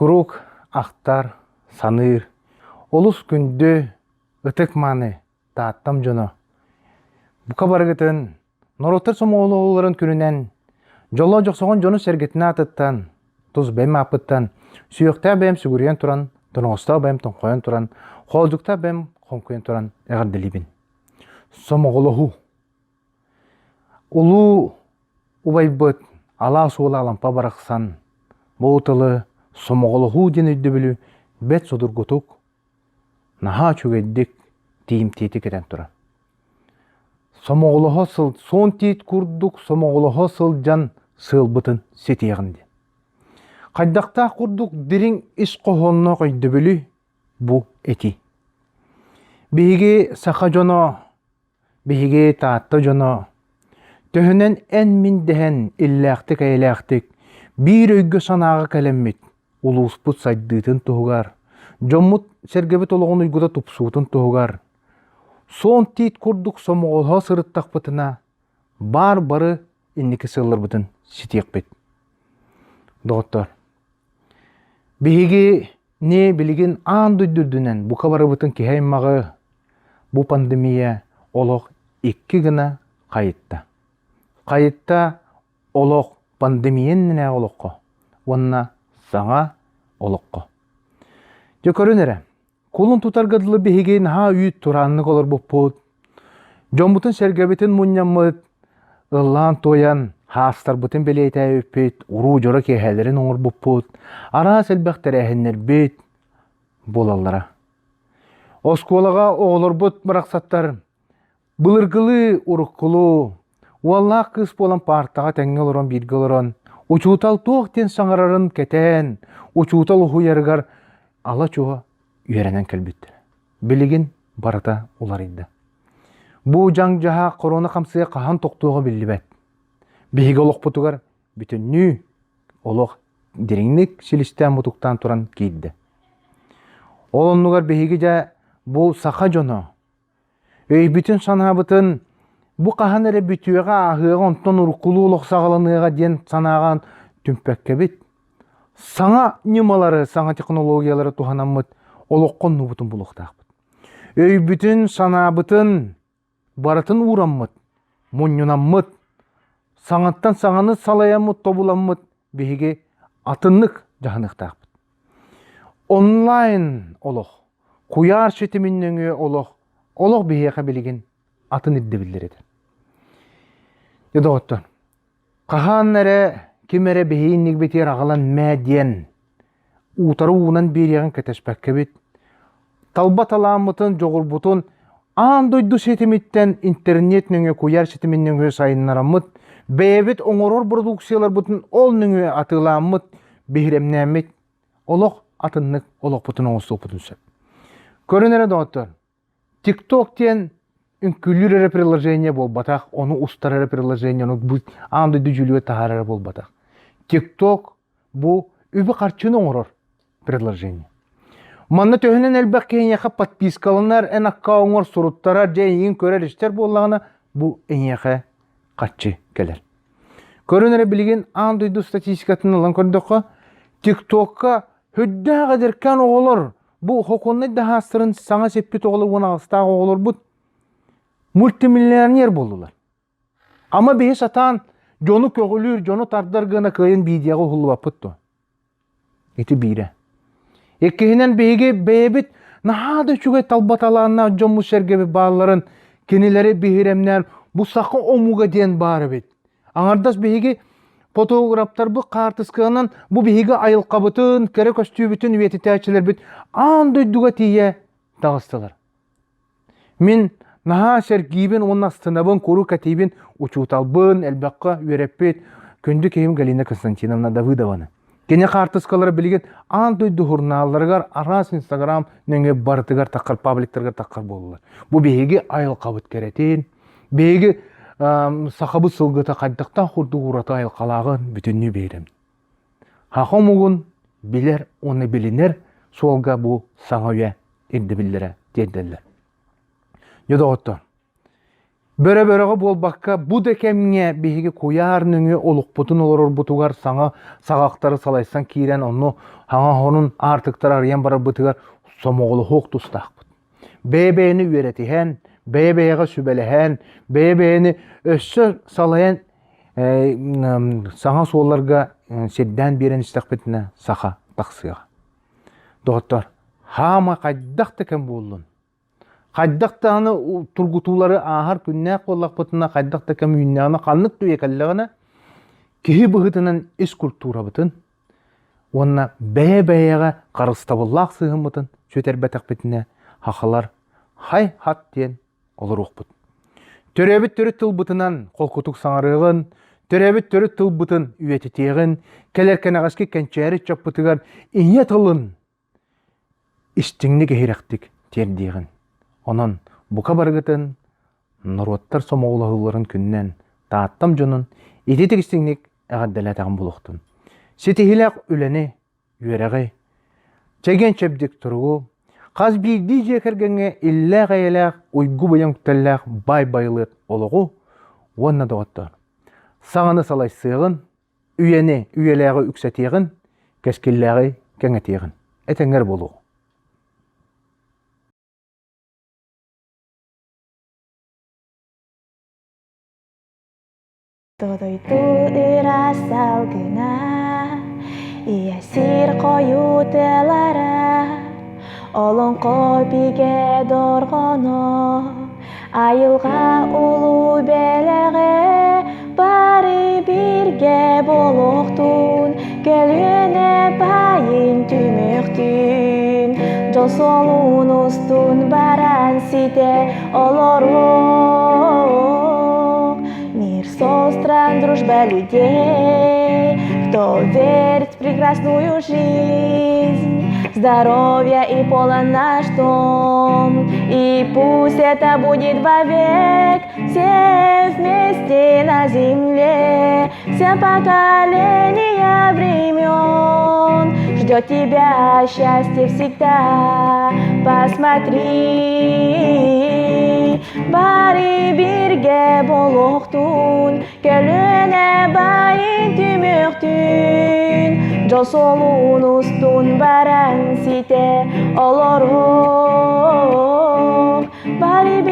Kuruк, ақтар, саныр, олус күнді ытык маны тааттам жоно. Бука барыгытын, нороттар сомоғылы оларын күнінен, жоло жоқсоғын жону сәргетіне атыттан, туз бәм апыттан, сүйекта бәм сүгірген туран, тоноғыста бәм тонқоян туран, қолжықта бәм қонқоян туран әғарділібін. Сомоғылы ху. Улу убайбыт, ала суыла алампа барақсан, боутылы, сомоғылы ху ден өйді білі, бәт судыр ғытук, наға чөгеддік тейім тейті кетен тұра. Сомоғылығы сыл, сон тейт күрдік, сомоғылығы сыл жан сыл бұтын сеті еғінде. Қайдақта күрдік дирин іс қоғынна қойды білі, бұ әти. Бейге сақа жоно, бейге таатты жоно, төхінен ән min дәхен илләқтік әйләқтік, бір өйгі санаға кәлеммет, улуспут сайдыйтын тұғығар, жоммут сәргебет олығын ұйгыда тұпсуытын тұғығар. Сон тейт күрдік сомоғылға сырыттақ бұтына, бар-бары иннекі сылыр бұтын сетек бет. Доғыттар, бейге не білген андүйдүрдінен бұқа бары бұтын кехаймағы, бұ пандемия олық екі гына қайытта. Қайытта олық пандемиеніне олыққо, онына саңа олыққо. Жөкөрін әрі, қолын тұтарғадылы бейген ха үйт тұранны қолыр бұппұд. Жомбутын сәргебетін мұнямыд, ұллан тоян, хастар бұтын белейті өппет, ұру жора кехәлерін оңыр бұппұд, ара сәлбәқтер әхіннер бет болалара. Осколаға оғылыр бұт мұрақсаттар, бұлырғылы ұрыққылу, Уалла кыз болан партаға тәңгел ұрын біргел ұрын, учутал тоқтен саңарарын кәтән, учутал ұхуярығар ала чуға үйеренен кәлбеттір. Білеген барата олар еді. Бұ жаң жаға корона қамсыға қахан тоқтуға білі бәт. Бейге олық бұтығар бүтінні олық дереңнік селістен бұтықтан тұран кейді. Олынығар бейге жа бұл сақа жоны. Өй бүтін сана бұтын Бұ қахан әрі бүтуеға ағыға онтон ұрқылы олық сағаланыға ден санаған түмпәкке бет. Саңа немалары, саңа технологиялары туғанамыд, олыққон нұбытын бұлықтақпыд. Өй бүтін сана бұтын барытын ұраммыд, мұнюнаммыд, саңаттан саңаны салаямыд, тобуламмыд, бейге атынлық жағынықтақпыд. Онлайн олық, құяр шетімінніңі олық бейге білеген атын идді білдер еді. Едоғыттан, қахан әрі кем әрі бейіннік бетер ағалан мәден, ұтары уынан береғін кәтәшпәкке бет, талба таламытын, жоғыр бұтын, андойды сетіметтен интернет нөңе көяр сетімен нөңе сайыннарамыд, бәйбет оңырор продукциялар бұтын ол нөңе атыламыд, бейремнәмет, олық атынлық, олық бұтын оңысы бұтын сөп. Көрін әрі доғыттан, TikTok-тен Күлір әрі приложение бол батақ, оны ұстар әрі приложение, оны андойды жүліге тағар әрі бол батақ. TikTok бұл өбі қарчын оңырыр приложение. Манна төхінен әлбәқ кейін яқа подпискалынар, ән аққа оңыр сұруттарар, жәйін көрер іштер болағына бұл ән яқа қатшы келер. Көрін әрі білген андойды статистикатын алан көрдіққа, TikTokқа хүдді ғадырқан оғылыр. Бұл хоқонны дағастырын саңа сеппет оғылыр, оны ағыстағы оғылыр бұд. Мультимиллионер болдылар. Ама бейі сатан жону көгілір, жону тардарғына көйін бейдияғы ғылы бапытты. Еті бейрі. Еккейінен бейге бейбіт нағады чүгей талбаталарына жому сәргебі бағыларын кенелері бейремнер бұл сақы омуға ден бары бет. Аңардас бейге фотографтар бұл қартысқынан бұл бейге айылқа бұтын, кәрі көстүй бүтін веті тәчілер бет. Андойдуға тие дағыстылар. Мен наға сәргейбін, оның астынабын, көру кәтейбін, ұчуталбын, әлбәққа үйереппет, көнді кейім Галина Константиновна Давыдованы. Кене қартысқалары білген андойды журналларғар, арас Инстаграм нөңе барытығар таққар, пабликтарғар таққар болылар. Бұл бейге айыл қабыт кәретін, бейге сақабы сылғыта қайдықтан құрды құраты айыл қалағын бүтінні бейрем. Хақым ұғын білер, оны білінер, солға бұл саңа үйе енді білдері деділер. Йодоғыттан, Бөрө-бөрөҕө буолбакка бу да кемҥе биһиги куяар нүҥү олукпутун олорор бутугар саҥа саҕактары салайсан киирэн онну хаҥа хонун аартыктар арыйан барарбытыгар сомоҕулуһуох тустаахпыт. Бэйэ-бэйэни үөретиһэн, бэйэ-бэйэҕэ сүбэлэһэн, бэйэ-бэйэни өссө салайан саҥа суолларга сирдээн биэрэн истэхпитинэ саха тахсыаҕа. Доҕоттор, хаама хайдах кем буоллун. Хайдахтааны тургутуулары аһар күннээх буоллахпытына хайдахта кем үйүннэҕинэ ханнык түйэкэллэҕинэ киһи быһытынан ис культурабытын, уонна бэйэ-бэйэҕэ харыстабыллаах сыыһыммытын сүөтербэтэхпитинэ хахалар хай хат диэн олоруохпут. Төрөбүт төрүт тылбытынан холкутук саҥарыагын, төрөбүт төрүт тылбытын үөтитиэгин, келеркенеҕаски кэнчээри чаппытыгар иñе тылын истиңни кэһирэхтик тиэрдиэгин. Онон бука баргытын норуоттар сомоҕулаһыыларын күннэн тааттам дьонун ити тигистиңник эҕэрдэлээтэҕин булуохтун. Ситиһилээх үлэни үөрэҕи чэген чэбдик туругу хас биирдии дьиэкэргэҥҥэ иллээх-эйэлээх уйгу быйан күтэллээх бай-байлыат олоҕу уонна доҕоттор. Саҥаны салайсыагын, үйэни үйэлээҕи үксэтиэгин, кэскиллээҕи кэҥэтиэгин. Этэҥҥэр болуу. Todo itu irasal gena Iya sir koyu telara Olong kopige dorgono Ayılga ulu belege Bari birge boluktun Gölüne bayin tümüktün Josolun ustun baran site oloruk Мир состран, дружба людей, кто верит в прекрасную жизнь, здоровья и полон наш дом, и пусть это будет вовек, все вместе на земле, все поколения времен, ждет тебя счастье всегда, посмотри, Bari birge boluktun, gölüne bayin tümüktün, josolun ustun baran site oloruk. Bari